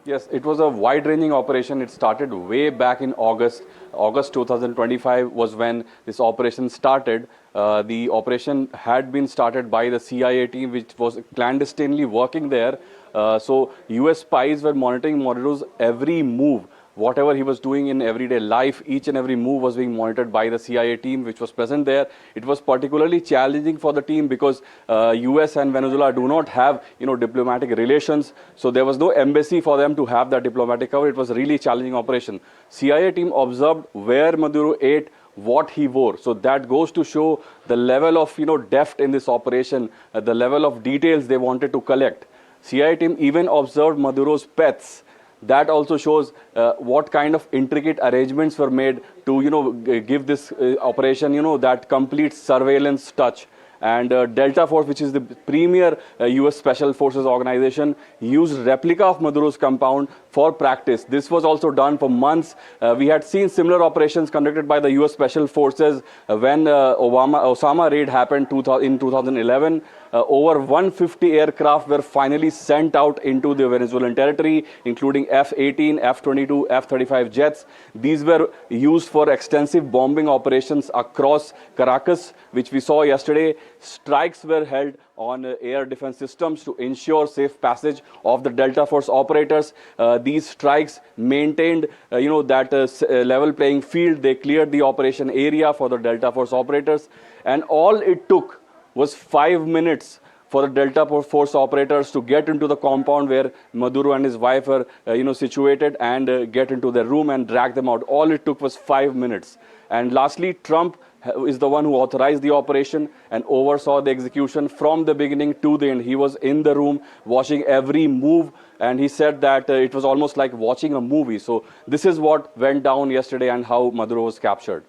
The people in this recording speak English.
Yes, it was a wide-ranging operation. It started way back in August. August 2025 was when this operation started. The operation had been started by the CIA team, which was clandestinely working there. So US spies were monitoring Maduro's every move. Whatever he was doing in everyday life, each and every move was being monitored by the CIA team, which was present there. It was particularly challenging for the team because US and Venezuela do not have, diplomatic relations. So there was no embassy for them to have that diplomatic cover. It was a really challenging operation. CIA team observed where Maduro ate, what he wore. So that goes to show the level of, depth in this operation, the level of details they wanted to collect. CIA team even observed Maduro's pets. That also shows what kind of intricate arrangements were made to, give this operation, that complete surveillance touch. And Delta Force, which is the premier US Special Forces organization, used replica of Maduro's compound for practice. This was also done for months. We had seen similar operations conducted by the US Special Forces when Osama raid happened in 2011. Over 150 aircraft were finally sent out into the Venezuelan territory, including F-18, F-22, F-35 jets. These were used for extensive bombing operations across Caracas, which we saw yesterday. Strikes were held on air defense systems to ensure safe passage of the Delta Force operators. These strikes maintained, that level playing field. They cleared the operation area for the Delta Force operators, and all it took was 5 minutes for the Delta Force operators to get into the compound where Maduro and his wife were, situated, and get into their room and drag them out. All it took was 5 minutes. And lastly, Trump is the one who authorized the operation and oversaw the execution from the beginning to the end. He was in the room watching every move, and he said that it was almost like watching a movie. So this is what went down yesterday and how Maduro was captured.